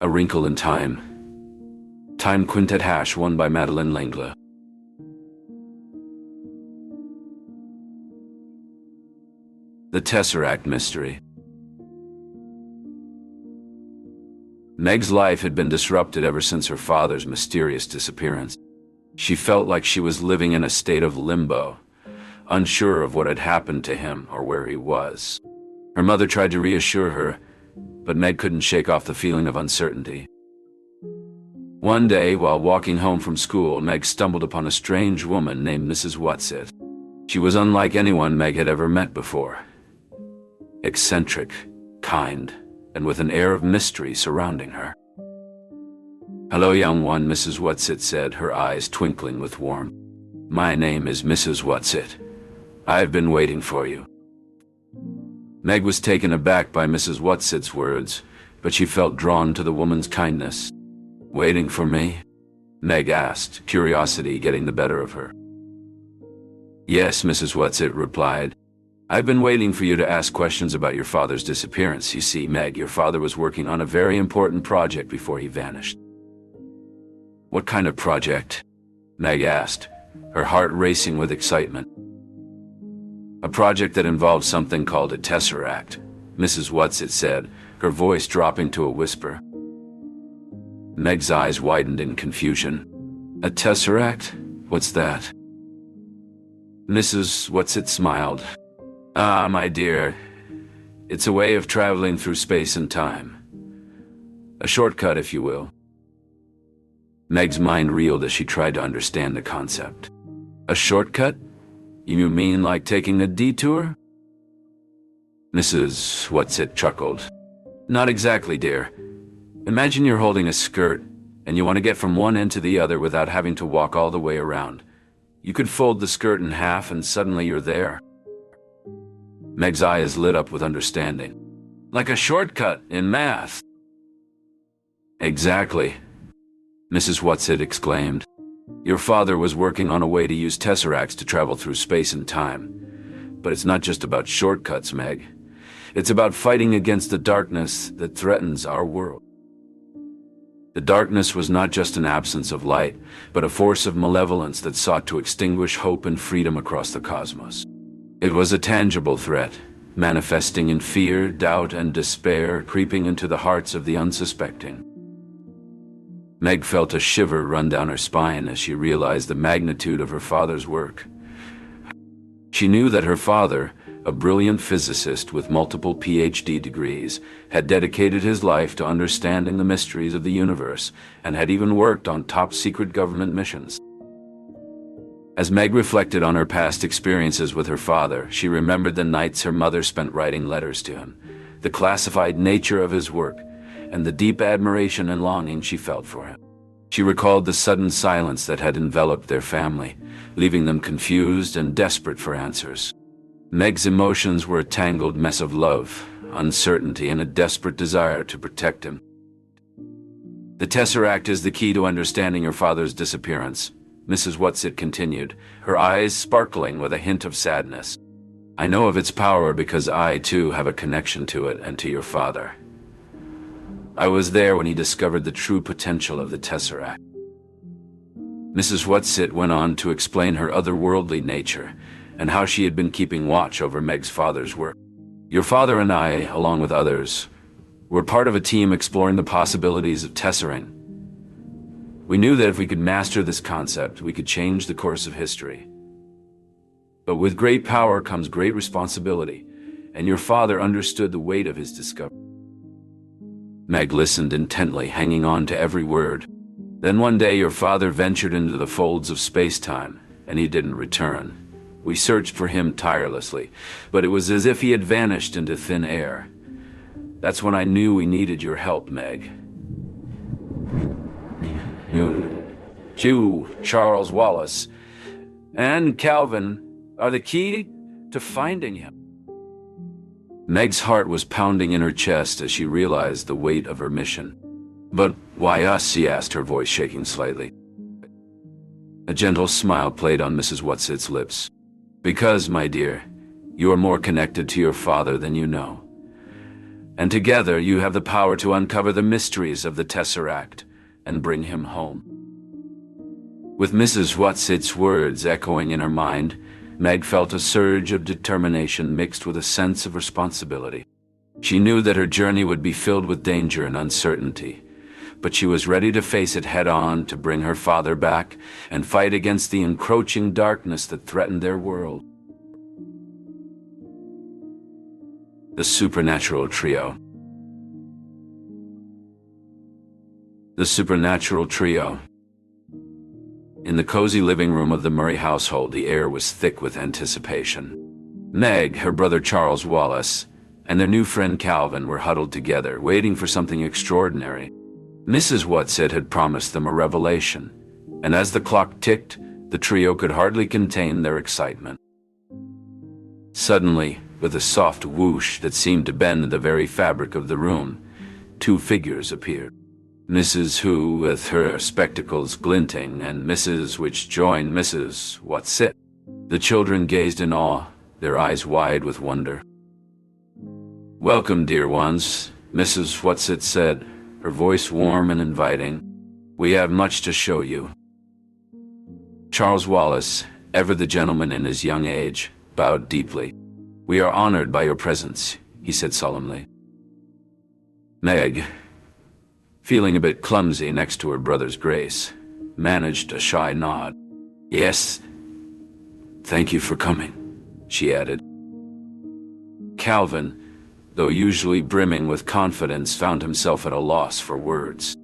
A Wrinkle in Time. Time Quintet Hash won by Madeleine L'Engle. The Tesseract Mystery. Meg's life had been disrupted ever since her father's mysterious disappearance. She felt like she was living in a state of limbo, unsure of what had happened to him or where he was. Her mother tried to reassure her, but Meg couldn't shake off the feeling of uncertainty. One day, while walking home from school, Meg stumbled upon a strange woman named Mrs. Whatsit. She was unlike anyone Meg had ever met before. Eccentric, kind, and with an air of mystery surrounding her. "Hello, young one," Mrs. Whatsit said, her eyes twinkling with warmth. "My name is Mrs. Whatsit. I've been waiting for you." Meg was taken aback by Mrs. Whatsit's words, but she felt drawn to the woman's kindness. "Waiting for me?" Meg asked, curiosity getting the better of her. "Yes," Mrs. Whatsit replied. "I've been waiting for you to ask questions about your father's disappearance. You see, Meg, your father was working on a very important project before he vanished." "What kind of project?" Meg asked, her heart racing with excitement. "A project that involves something called a tesseract," Mrs. Whatsit said, her voice dropping to a whisper. Meg's eyes widened in confusion. "A tesseract? What's that?" Mrs. Whatsit smiled. "Ah, my dear, it's a way of traveling through space and time. A shortcut, if you will." Meg's mind reeled as she tried to understand the concept. "A shortcut? You mean like taking a detour?" Mrs. Whatsit chuckled. "Not exactly, dear. Imagine you're holding a skirt, and you want to get from one end to the other without having to walk all the way around. You could fold the skirt in half and suddenly you're there." Meg's eyes lit up with understanding. "Like a shortcut in math." "Exactly," Mrs. Whatsit exclaimed. "Your father was working on a way to use tesseracts to travel through space and time. But it's not just about shortcuts, Meg. It's about fighting against the darkness that threatens our world." The darkness was not just an absence of light, but a force of malevolence that sought to extinguish hope and freedom across the cosmos. It was a tangible threat, manifesting in fear, doubt, and despair, creeping into the hearts of the unsuspecting. Meg felt a shiver run down her spine as she realized the magnitude of her father's work. She knew that her father, a brilliant physicist with multiple PhD degrees, had dedicated his life to understanding the mysteries of the universe and had even worked on top-secret government missions. As Meg reflected on her past experiences with her father, she remembered the nights her mother spent writing letters to him, the classified nature of his work, and the deep admiration and longing she felt for him. She recalled the sudden silence that had enveloped their family, leaving them confused and desperate for answers. Meg's emotions were a tangled mess of love, uncertainty, and a desperate desire to protect him. "The tesseract is the key to understanding your father's disappearance," Mrs. Whatsit continued, her eyes sparkling with a hint of sadness. "I know of its power because I, too, have a connection to it and to your father. I was there when he discovered the true potential of the tesseract." Mrs. Whatsit went on to explain her otherworldly nature and how she had been keeping watch over Meg's father's work. "Your father and I, along with others, were part of a team exploring the possibilities of tessering. We knew that if we could master this concept, we could change the course of history. But with great power comes great responsibility, and your father understood the weight of his discovery." Meg listened intently, hanging on to every word. "Then one day your father ventured into the folds of space-time, and he didn't return. We searched for him tirelessly, but it was as if he had vanished into thin air. That's when I knew we needed your help, Meg. You, Charles Wallace, and Calvin are the key to finding him." Meg's heart was pounding in her chest as she realized the weight of her mission. "But why us?" she asked, her voice shaking slightly. A gentle smile played on Mrs. Whatsit's lips. "Because, my dear, you are more connected to your father than you know. And together you have the power to uncover the mysteries of the Tesseract and bring him home. With Mrs. Whatsit's words echoing in her mind, Meg felt a surge of determination mixed with a sense of responsibility. She knew that her journey would be filled with danger and uncertainty, but she was ready to face it head-on to bring her father back and fight against the encroaching darkness that threatened their world. The Supernatural Trio. The Supernatural Trio. In the cozy living room of the Murray household, the air was thick with anticipation. Meg, her brother Charles Wallace, and their new friend Calvin were huddled together, waiting for something extraordinary. Mrs. Whatsit had promised them a revelation, and as the clock ticked, the trio could hardly contain their excitement. Suddenly, with a soft whoosh that seemed to bend the very fabric of the room, two figures appeared. Mrs. Who, with her spectacles glinting, and Mrs. which joined Mrs. Whatsit. The children gazed in awe, their eyes wide with wonder. "Welcome, dear ones," Mrs. Whatsit said, her voice warm and inviting. "We have much to show you." Charles Wallace, ever the gentleman in his young age, bowed deeply. "We are honored by your presence," he said solemnly. Meg, feeling a bit clumsy next to her brother's grace, managed a shy nod. "Yes, thank you for coming," she added. Calvin, though usually brimming with confidence, found himself at a loss for words.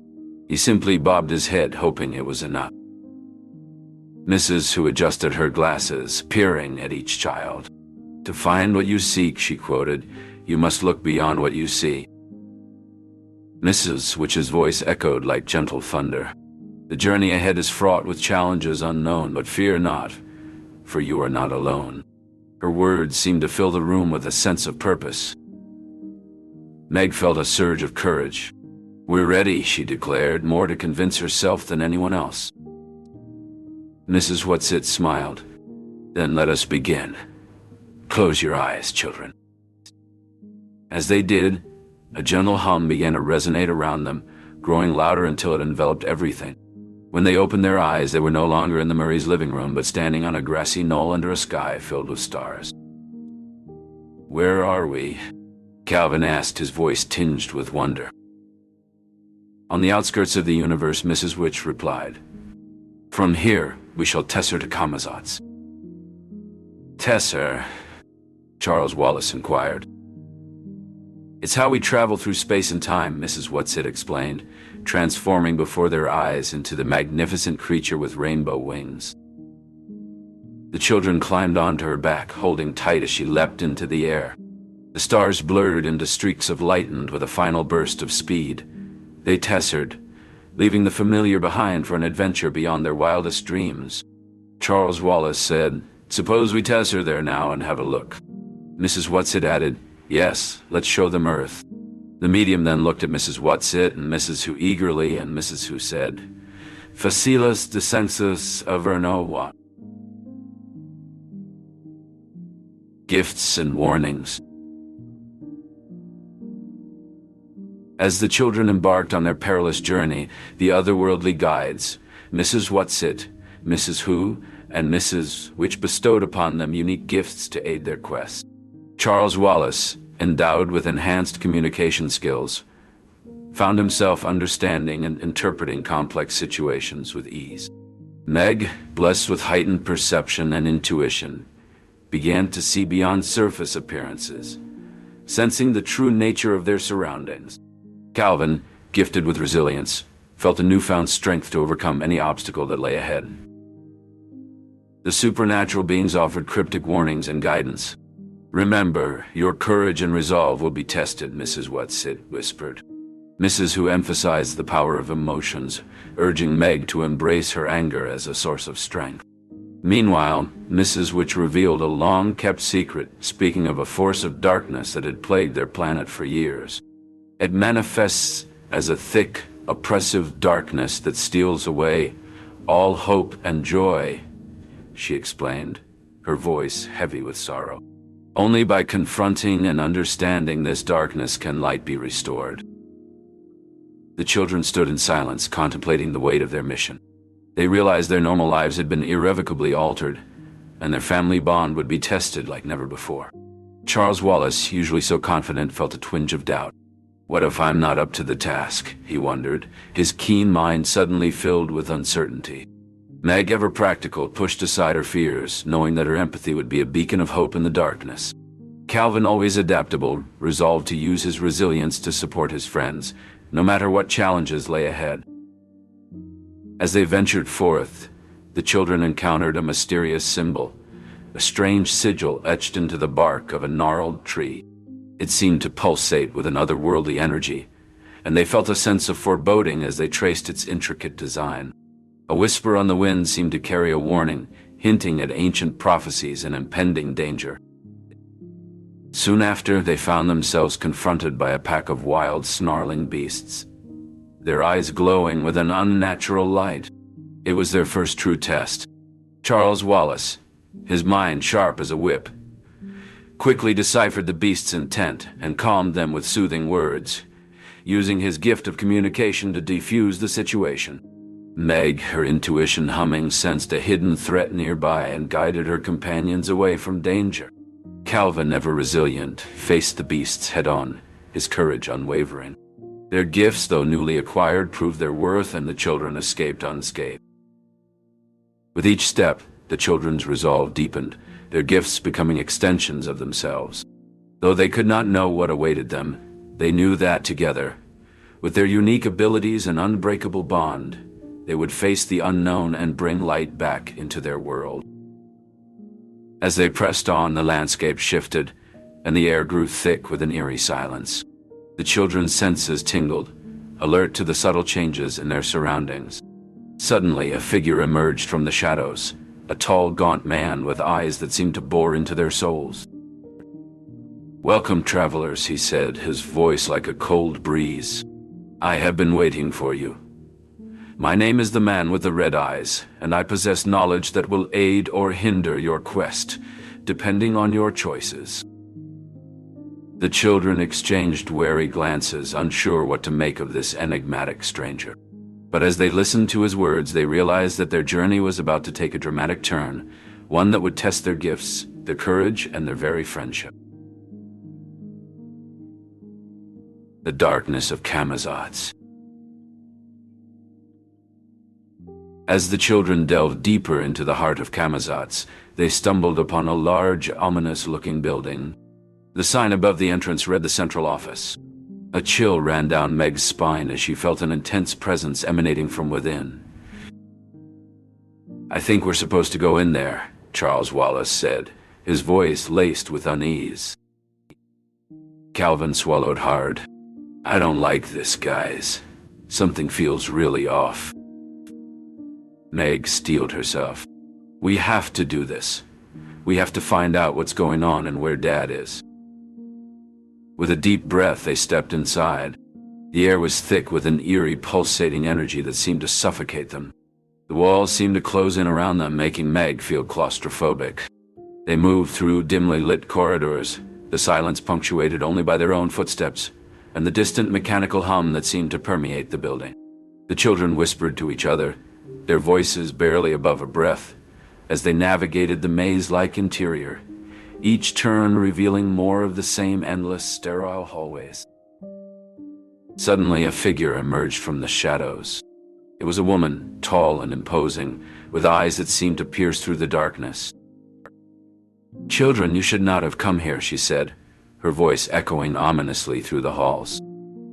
He simply bobbed his head, hoping it was enough. Mrs. Who adjusted her glasses, peering at each child. "To find what you seek," she quoted, "you must look beyond what you see." Mrs. Witch's voice echoed like gentle thunder. "The journey ahead is fraught with challenges unknown, but fear not, for you are not alone." Her words seemed to fill the room with a sense of purpose. Meg felt a surge of courage. "We're ready," she declared, more to convince herself than anyone else. Mrs. Whatsit smiled. "Then let us begin. Close your eyes, children." As they did, a gentle hum began to resonate around them, growing louder until it enveloped everything. When they opened their eyes, they were no longer in the Murray's living room, but standing on a grassy knoll under a sky filled with stars. "Where are we?" Calvin asked, his voice tinged with wonder. "On the outskirts of the universe," Mrs. Witch replied. "From here, we shall tesser to Kamazotz." "Tesser?" Charles Wallace inquired. "It's how we travel through space and time," Mrs. Whatsit explained, transforming before their eyes into the magnificent creature with rainbow wings. The children climbed onto her back, holding tight as she leapt into the air. The stars blurred into streaks of light, and with a final burst of speed, they tessered, leaving the familiar behind for an adventure beyond their wildest dreams. Charles Wallace said, "Suppose we tesser there now and have a look." Mrs. Whatsit added, "Yes, let's show them Earth." The medium then looked at Mrs. Whatsit and Mrs. Who eagerly, and Mrs. Who said, "Facilis descensus avernoa." Gifts and warnings. As the children embarked on their perilous journey, the otherworldly guides, Mrs. Whatsit, Mrs. Who, and Mrs. Witch bestowed upon them unique gifts to aid their quest. Charles Wallace, endowed with enhanced communication skills, found himself understanding and interpreting complex situations with ease. Meg, blessed with heightened perception and intuition, began to see beyond surface appearances, sensing the true nature of their surroundings. Calvin, gifted with resilience, felt a newfound strength to overcome any obstacle that lay ahead. The supernatural beings offered cryptic warnings and guidance. "Remember, your courage and resolve will be tested," Mrs. Whatsit whispered. Mrs. Who emphasized the power of emotions, urging Meg to embrace her anger as a source of strength. Meanwhile, Mrs. Witch revealed a long-kept secret, speaking of a force of darkness that had plagued their planet for years. "It manifests as a thick, oppressive darkness that steals away all hope and joy," she explained, her voice heavy with sorrow. Only by confronting and understanding this darkness can light be restored. The children stood in silence, contemplating the weight of their mission. They realized their normal lives had been irrevocably altered, and their family bond would be tested like never before. Charles Wallace, usually so confident, felt a twinge of doubt. What if I'm not up to the task, he wondered, his keen mind suddenly filled with uncertainty. Meg, ever practical, pushed aside her fears, knowing that her empathy would be a beacon of hope in the darkness. Calvin, always adaptable, resolved to use his resilience to support his friends, no matter what challenges lay ahead. As they ventured forth, the children encountered a mysterious symbol, a strange sigil etched into the bark of a gnarled tree. It seemed to pulsate with an otherworldly energy, and they felt a sense of foreboding as they traced its intricate design. A whisper on the wind seemed to carry a warning, hinting at ancient prophecies and impending danger. Soon after, they found themselves confronted by a pack of wild, snarling beasts, their eyes glowing with an unnatural light. It was their first true test. Charles Wallace, his mind sharp as a whip, quickly deciphered the beast's intent and calmed them with soothing words, using his gift of communication to defuse the situation. Meg, her intuition humming, sensed a hidden threat nearby and guided her companions away from danger. Calvin, ever resilient, faced the beasts head-on, his courage unwavering. Their gifts, though newly acquired, proved their worth, and the children escaped unscathed. With each step, the children's resolve deepened, their gifts becoming extensions of themselves. Though they could not know what awaited them, they knew that together, with their unique abilities and unbreakable bond, they would face the unknown and bring light back into their world. As they pressed on, the landscape shifted, and the air grew thick with an eerie silence. The children's senses tingled, alert to the subtle changes in their surroundings. Suddenly, a figure emerged from the shadows, a tall, gaunt man with eyes that seemed to bore into their souls. "Welcome, travelers," he said, his voice like a cold breeze. "I have been waiting for you. My name is the Man with the Red Eyes, and I possess knowledge that will aid or hinder your quest, depending on your choices." The children exchanged wary glances, unsure what to make of this enigmatic stranger. But as they listened to his words, they realized that their journey was about to take a dramatic turn, one that would test their gifts, their courage, and their very friendship. The darkness of Camazotz. As the children delved deeper into the heart of Camazotz, they stumbled upon a large, ominous-looking building. The sign above the entrance read the Central Office. A chill ran down Meg's spine as she felt an intense presence emanating from within. "I think we're supposed to go in there," Charles Wallace said, his voice laced with unease. Calvin swallowed hard. "I don't like this, guys. Something feels really off." Meg steeled herself. "We have to do this. We have to find out what's going on and where Dad is." With a deep breath, they stepped inside. The air was thick with an eerie, pulsating energy that seemed to suffocate them. The walls seemed to close in around them, making Meg feel claustrophobic. They moved through dimly lit corridors, the silence punctuated only by their own footsteps, and the distant mechanical hum that seemed to permeate the building. The children whispered to each other, their voices barely above a breath, as they navigated the maze-like interior, each turn revealing more of the same endless, sterile hallways. Suddenly, a figure emerged from the shadows. It was a woman, tall and imposing, with eyes that seemed to pierce through the darkness. "Children, you should not have come here," she said, her voice echoing ominously through the halls.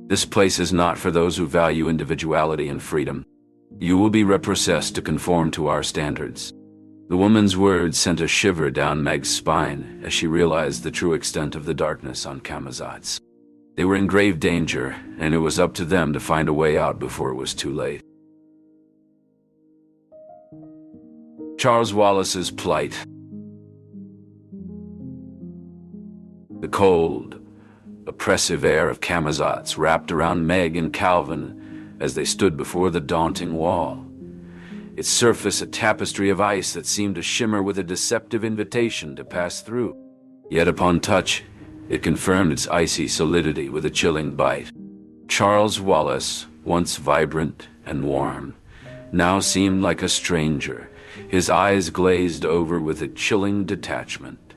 "This place is not for those who value individuality and freedom. You will be reprocessed to conform to our standards." The woman's words sent a shiver down Meg's spine as she realized the true extent of the darkness on Camazotz. They were in grave danger, and it was up to them to find a way out before it was too late. Charles Wallace's plight. The cold, oppressive air of Camazotz wrapped around Meg and Calvin as they stood before the daunting wall. Its surface a tapestry of ice that seemed to shimmer with a deceptive invitation to pass through. Yet upon touch, it confirmed its icy solidity with a chilling bite. Charles Wallace, once vibrant and warm, now seemed like a stranger, his eyes glazed over with a chilling detachment.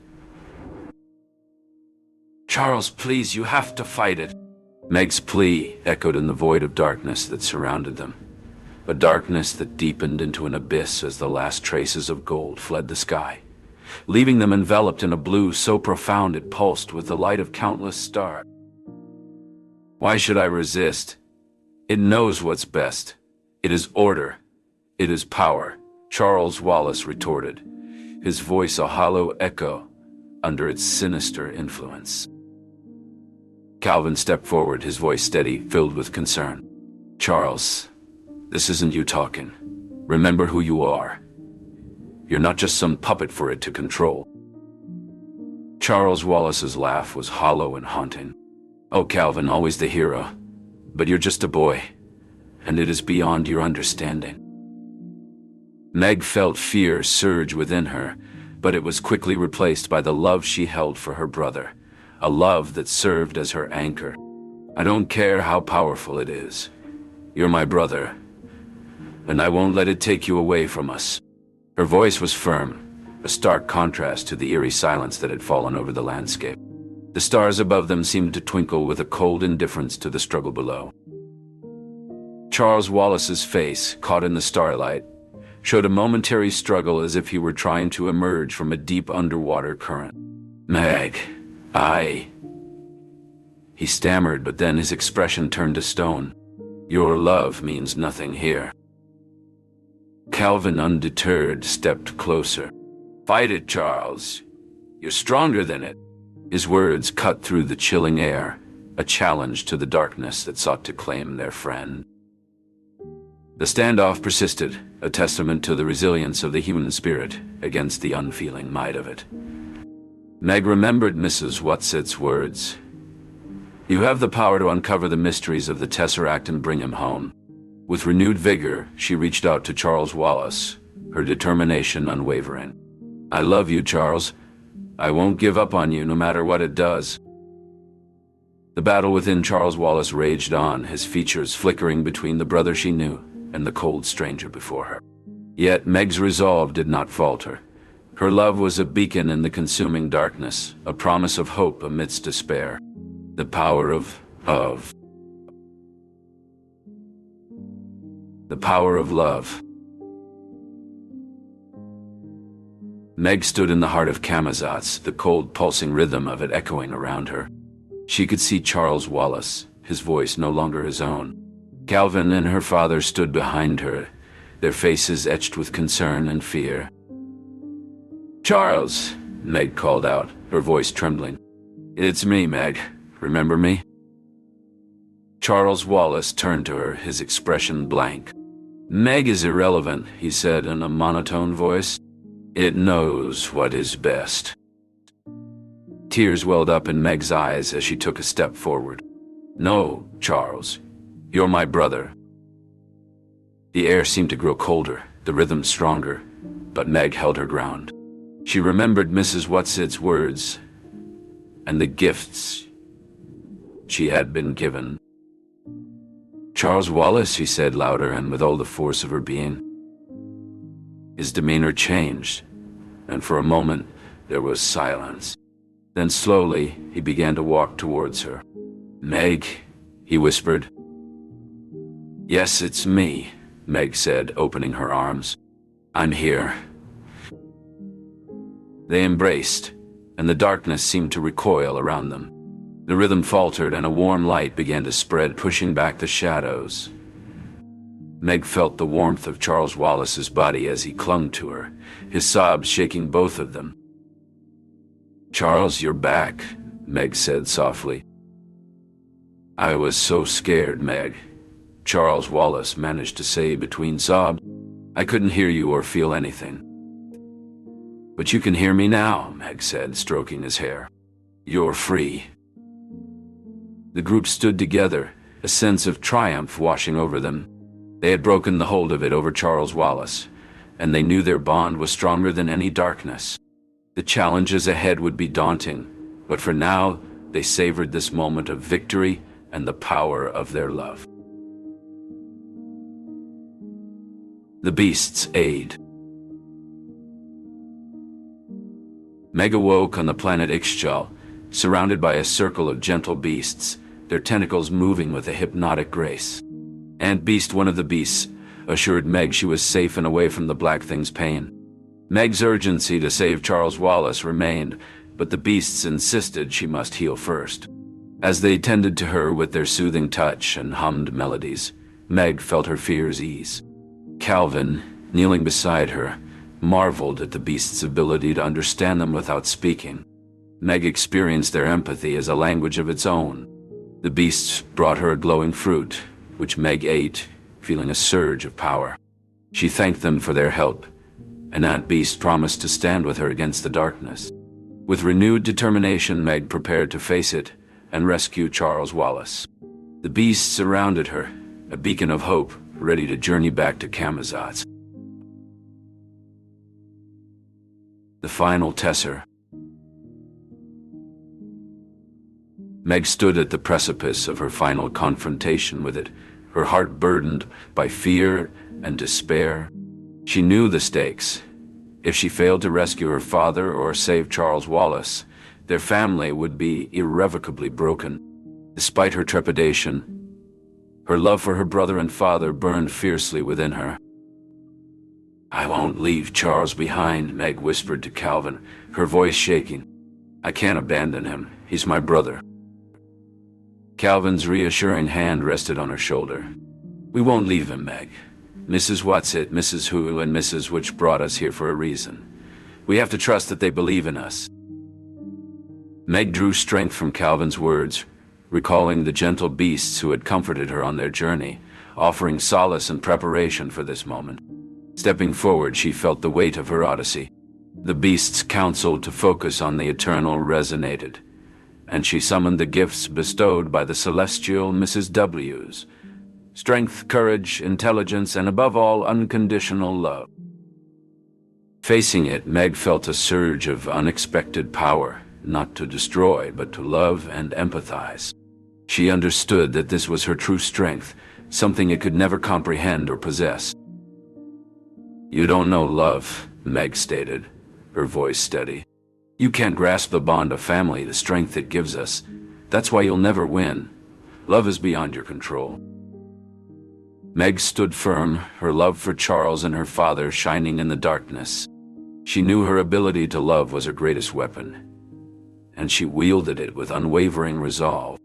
"Charles, please, you have to fight it." Meg's plea echoed in the void of darkness that surrounded them, a darkness that deepened into an abyss as the last traces of gold fled the sky, leaving them enveloped in a blue so profound it pulsed with the light of countless stars. "Why should I resist? It knows what's best. It is order. It is power," Charles Wallace retorted, his voice a hollow echo under its sinister influence. Calvin stepped forward, his voice steady, filled with concern. "Charles, this isn't you talking. Remember who you are. You're not just some puppet for it to control." Charles Wallace's laugh was hollow and haunting. "Oh, Calvin, always the hero. But you're just a boy, and it is beyond your understanding." Meg felt fear surge within her, but it was quickly replaced by the love she held for her brother, a love that served as her anchor. "I don't care how powerful it is. You're my brother, and I won't let it take you away from us." Her voice was firm, a stark contrast to the eerie silence that had fallen over the landscape. The stars above them seemed to twinkle with a cold indifference to the struggle below. Charles Wallace's face, caught in the starlight, showed a momentary struggle as if he were trying to emerge from a deep underwater current. "Meg, he stammered, but then his expression turned to stone. "Your love means nothing here." Calvin, undeterred, stepped closer. "Fight it, Charles. You're stronger than it." His words cut through the chilling air, a challenge to the darkness that sought to claim their friend. The standoff persisted, a testament to the resilience of the human spirit against the unfeeling might of it. Meg remembered Mrs. Whatsit's words. "You have the power to uncover the mysteries of the Tesseract and bring him home." With renewed vigor, she reached out to Charles Wallace, her determination unwavering. "I love you, Charles. I won't give up on you no matter what it does." The battle within Charles Wallace raged on, his features flickering between the brother she knew and the cold stranger before her. Yet Meg's resolve did not falter. Her love was a beacon in the consuming darkness, a promise of hope amidst despair. The power of the power of love. Meg stood in the heart of Camazotz, the cold, pulsing rhythm of it echoing around her. She could see Charles Wallace, his voice no longer his own. Calvin and her father stood behind her, their faces etched with concern and fear. "Charles," Meg called out, her voice trembling. "It's me, Meg. Remember me?" Charles Wallace turned to her, his expression blank. "Meg is irrelevant," he said in a monotone voice. "It knows what is best." Tears welled up in Meg's eyes as she took a step forward. "No, Charles. You're my brother." The air seemed to grow colder, the rhythm stronger, but Meg held her ground. She remembered Mrs. Whatsit's words and the gifts she had been given. "Charles Wallace," she said louder and with all the force of her being. His demeanor changed, and for a moment there was silence. Then slowly he began to walk towards her. "Meg," he whispered. "Yes, it's me," Meg said, opening her arms. "I'm here." They embraced, and the darkness seemed to recoil around them. The rhythm faltered and a warm light began to spread, pushing back the shadows. Meg felt the warmth of Charles Wallace's body as he clung to her, his sobs shaking both of them. "Charles, you're back," Meg said softly. "I was so scared, Meg," Charles Wallace managed to say between sobs. "I couldn't hear you or feel anything." "But you can hear me now," Meg said, stroking his hair. "You're free." The group stood together, a sense of triumph washing over them. They had broken the hold of it over Charles Wallace, and they knew their bond was stronger than any darkness. The challenges ahead would be daunting, but for now, they savored this moment of victory and the power of their love. The Beast's Aid. Meg awoke on the planet Ixchel, surrounded by a circle of gentle beasts, their tentacles moving with a hypnotic grace. Ant Beast, one of the beasts, assured Meg she was safe and away from the Black Thing's pain. Meg's urgency to save Charles Wallace remained, but the beasts insisted she must heal first. As they tended to her with their soothing touch and hummed melodies, Meg felt her fears ease. Calvin, kneeling beside her, marveled at the beasts' ability to understand them without speaking. Meg experienced their empathy as a language of its own. The beasts brought her a glowing fruit, which Meg ate, feeling a surge of power. She thanked them for their help, and Ant Beast promised to stand with her against the darkness. With renewed determination, Meg prepared to face it and rescue Charles Wallace. The beasts surrounded her, a beacon of hope, ready to journey back to Camazotz. The final Tesser. Meg stood at the precipice of her final confrontation with it, her heart burdened by fear and despair. She knew the stakes. If she failed to rescue her father or save Charles Wallace, their family would be irrevocably broken. Despite her trepidation, her love for her brother and father burned fiercely within her. "I won't leave Charles behind," Meg whispered to Calvin, her voice shaking. "I can't abandon him. He's my brother." Calvin's reassuring hand rested on her shoulder. "We won't leave him, Meg. Mrs. Watsit, Mrs. Who, and Mrs. Which brought us here for a reason. We have to trust that they believe in us." Meg drew strength from Calvin's words, recalling the gentle beasts who had comforted her on their journey, offering solace and preparation for this moment. Stepping forward, she felt the weight of her odyssey. The beasts' counsel to focus on the eternal resonated, and she summoned the gifts bestowed by the celestial Mrs. W's: strength, courage, intelligence, and above all, unconditional love. Facing it, Meg felt a surge of unexpected power, not to destroy, but to love and empathize. She understood that this was her true strength, something it could never comprehend or possess. "You don't know love," Meg stated, her voice steady. "You can't grasp the bond of family, the strength it gives us. That's why you'll never win. Love is beyond your control." Meg stood firm, her love for Charles and her father shining in the darkness. She knew her ability to love was her greatest weapon, and she wielded it with unwavering resolve.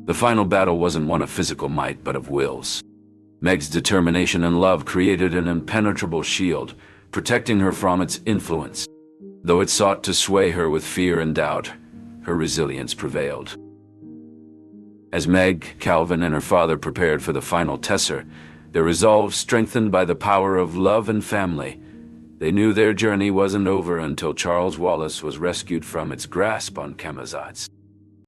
The final battle wasn't one of physical might, but of wills. Meg's determination and love created an impenetrable shield, protecting her from its influence. Though it sought to sway her with fear and doubt, her resilience prevailed. As Meg, Calvin, and her father prepared for the final Tesser, their resolve strengthened by the power of love and family, they knew their journey wasn't over until Charles Wallace was rescued from its grasp on Camazotz.